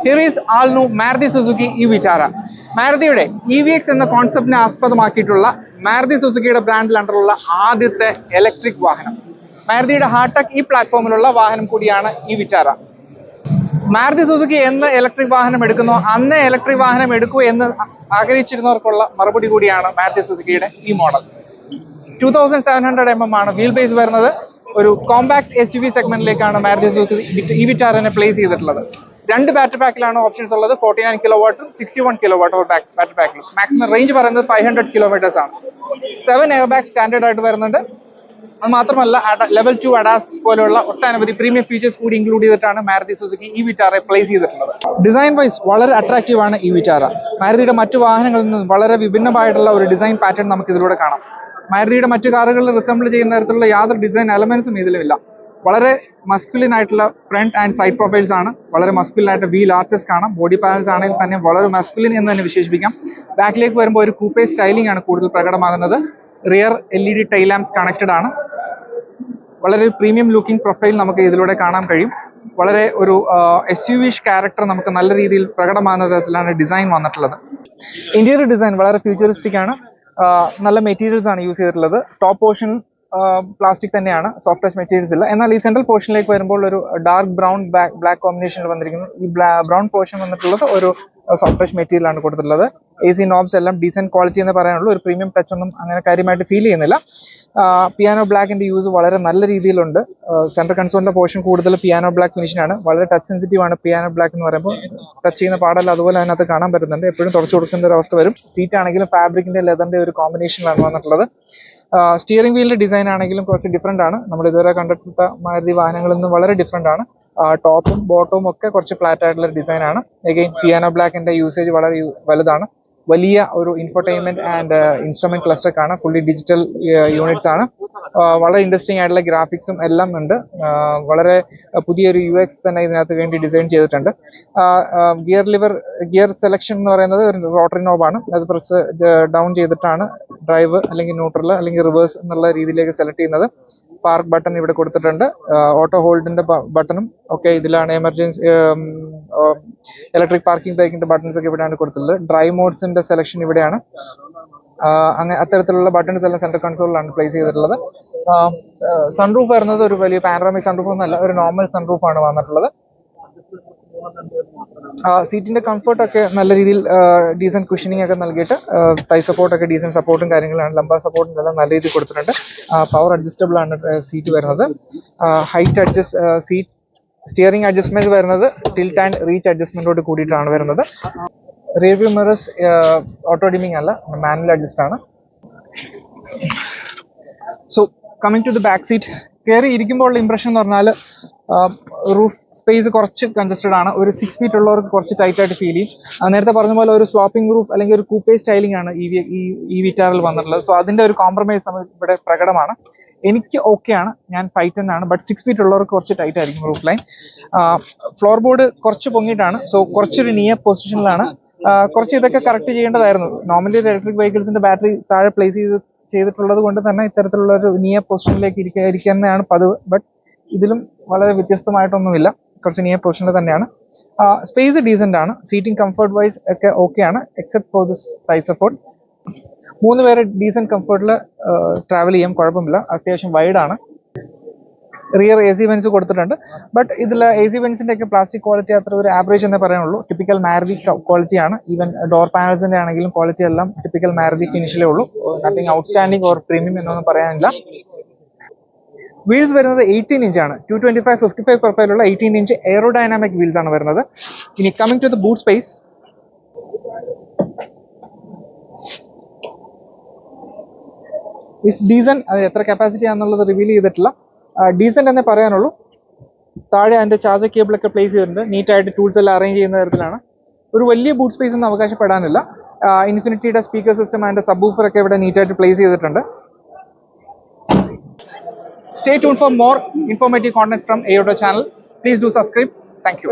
Here is all new Maruti Suzuki e-Vitara. മാരുതിയുടെ EVX എന്ന കോൺസെപ്റ്റിനെ ആസ്പദമാക്കിയിട്ടുള്ള മാരുതി സുസുക്കിയുടെ ബ്രാൻഡിൽ അണ്ടറുള്ള ആദ്യത്തെ ഇലക്ട്രിക് വാഹനം. മാരുതിയുടെ ഹാർടെക് ഈ പ്ലാറ്റ്ഫോമിലുള്ള വാഹനം കൂടിയാണ് e-Vitara. മാരുതി സുസുക്കി എന്ന് ഇലക്ട്രിക് വാഹനം എടുക്കുന്നോ അന്ന് ഇലക്ട്രിക് വാഹനം എടുക്കൂ എന്ന് ആഗ്രഹിച്ചിരുന്നവർക്കുള്ള മറുപടി കൂടിയാണ് മാരുതി സുസുക്കിയുടെ ഈ മോഡൽ. 2700 mm ആണ് വീൽ ബേസ് വരുന്നത്. ഒരു കോമ്പാക്ട് SUV സെഗ്മെന്റിലേക്കാണ് മാരുതി സുസുക്കി e-Vitara പ്ലേസ് ചെയ്തിട്ടുള്ളത്. രണ്ട് ബാറ്ററി പാക്കിലാണ് ഓപ്ഷൻസ് ഉള്ളത്. 49 കിലോവാട്ടും 61 കിലോവാട്ട് ബാറ്ററി പാക്കിലും. മാക്സിമം റേഞ്ച് പറയുന്നത് 500 കിലോമീറ്റേഴ്സ് ആണ്. 7 എയർ ബാഗ് സ്റ്റാൻഡേർഡ് ആയിട്ട് വരുന്നുണ്ട്. അത് മാത്രമല്ല ലെവൽ 2 അഡാസ് പോലെയുള്ള ഒട്ടനവധി പ്രീമിയം ഫീച്ചേഴ്സ് കൂടി ഇൻക്ലൂഡ് ചെയ്തിട്ടാണ് മാരുതി സുസുക്കി e-Vitara പ്ലേസ് ചെയ്തിട്ടുള്ളത്. ഡിസൈൻ വൈസ് വളരെ അട്രാക്റ്റീവ് ആണ് e-Vitara. മാരുതിയുടെ മറ്റു വാഹനങ്ങളിൽ നിന്നും വളരെ വിഭിന്നമായിട്ടുള്ള ഒരു ഡിസൈൻ പാറ്റേൺ നമുക്ക് ഇതിലൂടെ കാണാം. മാരുതിയുടെ മറ്റു കാറുകളിൽ റിസംബിൾ ചെയ്യുന്ന തരത്തിലുള്ള യാതൊരു ഡിസൈൻ എലമെന്റ്സും ഇതിലുമില്ല. വളരെ മസ്കുലിൻ ആയിട്ടുള്ള ഫ്രണ്ട് ആൻഡ് സൈഡ് പ്രൊഫൈൽസ് ആണ്. വളരെ മസ്കുലിൻ ആയിട്ട് വീൽ ആർച്ചസ് കാണാം. ബോഡി പാനൽസ് ആണെങ്കിൽ തന്നെ വളരെ മസ്കുലിൻ എന്ന് തന്നെ വിശേഷിപ്പിക്കാം. ബാക്കിലേക്ക് വരുമ്പോൾ ഒരു കൂപ്പേ സ്റ്റൈലിംഗ് ആണ് കൂടുതൽ പ്രകടമാകുന്നത്. Rear LED tail lamps connected ആണ്. വളരെ പ്രീമിയം ലുക്കിംഗ് പ്രൊഫൈൽ നമുക്ക് ഇതിലൂടെ കാണാൻ കഴിയും. വളരെ ഒരു SUV ക്യാരക്ടർ നമുക്ക് നല്ല രീതിയിൽ പ്രകടമാകുന്ന തരത്തിലാണ് ഡിസൈൻ വന്നിട്ടുള്ളത്. ഇന്റീരിയർ ഡിസൈൻ വളരെ ഫ്യൂച്ചറിസ്റ്റിക് ആണ്. നല്ല മെറ്റീരിയൽസ് ആണ് യൂസ് ചെയ്തിട്ടുള്ളത്. ടോപ്പ് പോർഷൻ പ്ലാസ്റ്റിക് തന്നെയാണ്, സോഫ്റ്റ് ടച്ച് മെറ്റീരിയൽസ് ഇല്ല. എന്നാൽ ഈ സെൻട്രൽ പോർഷനിലേക്ക് വരുമ്പോൾ ഒരു ഡാർക്ക് ബ്രൗൺ ബ്ലാക്ക് കോമ്പിനേഷനിൽ വന്നിരിക്കുന്നു. ഈ ബ്രൗൺ പോർഷൻ വന്നിട്ടുള്ളത് ഒരു സോഫ്റ്റ് ടച്ച് മെറ്റീരിയൽ ആണ് കൊടുത്തിട്ടുള്ളത്. AC നോബ്സ് എല്ലാം ഡീസെന്റ് ക്വാളിറ്റി എന്ന് പറയാനുള്ളൂ. ഒരു പ്രീമിയം ടച്ച് ഒന്നും അങ്ങനെ കാര്യമായിട്ട് ഫീൽ ചെയ്യുന്നില്ല. പിയാനോ ബ്ലാക്കിന്റെ യൂസ് വളരെ നല്ല രീതിയിലുണ്ട്. സെൻട്രൽ കൺസോളിന്റെ പോർഷൻ കൂടുതൽ പിയാനോ ബ്ലാക്ക് ഫിനിഷിനാണ്. വളരെ ടച്ച് സെൻസിറ്റീവ് ആണ് പിയാനോ ബ്ലാക്ക് എന്ന് പറയുമ്പോൾ. ടച്ച് ചെയ്യുന്ന പാടല്ല അതുപോലെ അതിനകത്ത് കാണാൻ പറ്റുന്നുണ്ട്. എപ്പോഴും തുറച്ചു കൊടുക്കുന്ന ഒരു അവസ്ഥ വരും. സീറ്റ് ആണെങ്കിലും ഫാബ്രിക്കിന്റെ ലെതറിന്റെ ഒരു കോമ്പിനേഷനിലാണ് വന്നിട്ടുള്ളത്. സ്റ്റിയറിംഗ് വീലിന്റെ ഡിസൈൻ ആണെങ്കിലും കുറച്ച് ഡിഫറെന്റ് ആണ്. നമ്മൾ ഇതുവരെ കണ്ടിട്ടുള്ള മാരുതി വാഹനങ്ങളിൽ നിന്ന് വളരെ ഡിഫറെന്റ് ആണ്. ടോപ്പും ബോട്ടവും ഒക്കെ കുറച്ച് ഫ്ലാറ്റ് ആയിട്ടുള്ള ഡിസൈൻ ആണ്. അഗെയിൻ പിയാനോ ബ്ലാക്കിന്റെ യൂസേജ് വളരെ വലുതാണ്. വലിയ ഒരു ഇൻഫോർടൈൻമെന്റ് ആൻഡ് ഇൻസ്ട്രുമെന്റ് ക്ലസ്റ്റർ കാണാം. ഫുള്ളി ഡിജിറ്റൽ യൂണിറ്റ്സ് ആണ്. വളരെ ഇൻട്രസ്റ്റിംഗ് ആയിട്ടുള്ള ഗ്രാഫിക്സും എല്ലാം ഉണ്ട്. വളരെ പുതിയൊരു UX തന്നെ ഇതിനകത്ത് വേണ്ടി ഡിസൈൻ ചെയ്തിട്ടുണ്ട്. ഗിയർ സെലക്ഷൻ എന്ന് പറയുന്നത് ഒരു റോട്ടറി നോബാണ്. അത് പ്രസ് ഡൗൺ ചെയ്തിട്ടാണ് ഡ്രൈവ് അല്ലെങ്കിൽ ന്യൂട്രൽ അല്ലെങ്കിൽ റിവേഴ്സ് എന്നുള്ള രീതിയിലേക്ക് സെലക്ട് ചെയ്യുന്നത്. പാർക്ക് ബട്ടൺ ഇവിടെ കൊടുത്തിട്ടുണ്ട്. ഓട്ടോ ഹോൾഡിന്റെ ബട്ടണും ഒക്കെ ഇതിലാണ്. എമർജൻസി ഇലക്ട്രിക് പാർക്കിംഗ് ബ്രേക്കിന്റെ ബട്ടൺസ് ഒക്കെ ഇവിടെയാണ് കൊടുത്തിട്ടുള്ളത്. ഡ്രൈവ് മോഡ്സിന്റെ സെലക്ഷൻ ഇവിടെയാണ്. അങ്ങനെ അത്തരത്തിലുള്ള ബട്ടൺസ് എല്ലാം സെൻട്രൽ കൺസോളിലാണ് പ്ലേസ് ചെയ്തിട്ടുള്ളത്. സൺറൂഫ് വരുന്നത് ഒരു വലിയ പാനോറാമിക് സൺറൂഫ് ഒന്നല്ല, ഒരു നോർമൽ സൺറൂഫ് ആണ് വന്നിട്ടുള്ളത്. സീറ്റിന്റെ കംഫർട്ട് ഒക്കെ നല്ല രീതിയിൽ ഡീസന്റ് കുഷനിങ് ഒക്കെ നൽകിയിട്ട് തൈ സപ്പോർട്ട് ഒക്കെ ഡീസന്റ് സപ്പോർട്ടും കാര്യങ്ങളാണ്. ലംബാർ സപ്പോർട്ടും എല്ലാം നല്ല രീതിയിൽ കൊടുത്തിട്ടുണ്ട്. പവർ അഡ്ജസ്റ്റബിൾ ആണ് സീറ്റ് വരുന്നത്. ഹൈറ്റ് സീറ്റ് സ്റ്റിയറിംഗ് അഡ്ജസ്റ്റ്മെന്റ് വരുന്നത് ടിൽറ്റ് ആൻഡ് റീച്ച് അഡ്ജസ്റ്റ്മെന്റോട് കൂടിയിട്ടാണ് വരുന്നത്. Rear view mirrors auto dimming അല്ല, മാനുവൽ അഡ്ജസ്റ്റ് ആണ്. So coming to the back seat, കയറി ഇരിക്കുമ്പോൾ ഇംപ്രഷൻ എന്ന് പറഞ്ഞാൽ റൂഫ് സ്പേസ് കുറച്ച് കൺജസ്റ്റഡ് ആണ്. ഒരു 6 feet ഉള്ളവർക്ക് കുറച്ച് ടൈറ്റ് ആയിട്ട് ഫീൽ ചെയ്യും. നേരത്തെ പറഞ്ഞ പോലെ ഒരു സ്ലോപ്പിംഗ് റൂഫ് അല്ലെങ്കിൽ ഒരു കൂപ്പേ സ്റ്റൈലിംഗ് ആണ് e-Vitara വന്നിട്ടുള്ളത്. സോ അതിന്റെ ഒരു കോംപ്രമൈസ് ഇവിടെ പ്രകടമാണ്. എനിക്ക് ഓക്കെയാണ്, ഞാൻ 5'10" ആണ്. ബട്ട് 6 feet ഉള്ളവർക്ക് കുറച്ച് ടൈറ്റ് ആയിരിക്കും റൂഫ് ലൈൻ. ഫ്ലോർ ബോർഡ് കുറച്ച് പൊങ്ങിയിട്ടാണ്. സോ കുറച്ചൊരു നിയർ പൊസിഷനിലാണ്. കുറച്ച് ഇതൊക്കെ കറക്റ്റ് ചെയ്യേണ്ടതായിരുന്നു. നോർമലി ഇലക്ട്രിക് വെഹിക്കിൾസിന്റെ ബാറ്ററി താഴെ പ്ലേസ് ചെയ്തിട്ടുള്ളത് കൊണ്ട് തന്നെ ഇത്തരത്തിലുള്ള ഒരു നിയർ പൊസിഷനിലേക്ക് ഇരിക്കുന്നതാണ് പതിവ്. ബട്ട് ഇതിലും വളരെ വ്യത്യസ്തമായിട്ടൊന്നുമില്ല, കുറച്ച് നിയർ പൊസിഷനിൽ തന്നെയാണ്. സ്പേസ് ഡീസന്റ് ആണ്. സീറ്റിംഗ് കംഫർട്ട് വൈസ് ഒക്കെ ഓക്കെയാണ്, except for this side support. 3 പേര് ഡീസന്റ് കംഫർട്ടിൽ ട്രാവൽ ചെയ്യാൻ കുഴപ്പമില്ല. അത്യാവശ്യം വൈഡ് ആണ്. റിയർ AC വെന്റ്സ് കൊടുത്തിട്ടുണ്ട്. ബട്ട് ഇതിൽ AC വെന്റ്സിന്റെ ഒക്കെ പ്ലാസ്റ്റിക് ക്വാളിറ്റി അത്ര ഒരു ആവറേജ് എന്നേ പറയാനുള്ളൂ. ടിപ്പിക്കൽ മാരുതി ക്വാളിറ്റി ആണ്. ഈവൻ ഡോർ പാനൽസിന്റെ ആണെങ്കിലും ക്വാളിറ്റി എല്ലാം ടിപ്പിക്കൽ മാരുതി ഫിനിഷിലേ ഉള്ളൂ. നത്തിങ് ഔട്ട്സ്റ്റാൻഡിംഗ് ഓർ പ്രീമിയം എന്നൊന്നും പറയാനില്ല. വീൽസ് വരുന്നത് 18 ഇഞ്ച് ആണ്. 225/55 പ്രൊഫൈലുള്ള 18 ഇഞ്ച് എയറോഡൈനാമിക് വീൽസ് ആണ് വരുന്നത്. ഇനി coming to the boot space, it's decent. അത് എത്ര കപ്പാസിറ്റി ആണെന്നുള്ളത് റിവീൽ ചെയ്തിട്ടില്ല. ഡീസന്റ് എന്നേ പറയാനുള്ളൂ. താഴെ അതിന്റെ ചാർജർ കേബിൾ ഒക്കെ പ്ലേസ് ചെയ്തിട്ടുണ്ട്. നീറ്റായിട്ട് ടൂൾസ് എല്ലാം അറേഞ്ച് ചെയ്യുന്ന തരത്തിലാണ്. ഒരു വലിയ ബൂട്ട് സ്പേസ് ഒന്നും അവകാശപ്പെടാനില്ല. ഇൻഫിനിറ്റിയുടെ സ്പീക്കർ സിസ്റ്റം അതിന്റെ സബ് വൂഫർ ഒക്കെ ഇവിടെ നീറ്റായിട്ട് പ്ലേസ് ചെയ്തിട്ടുണ്ട്. Stay tuned for more informative content from AOTO channel. Please do subscribe. Thank you.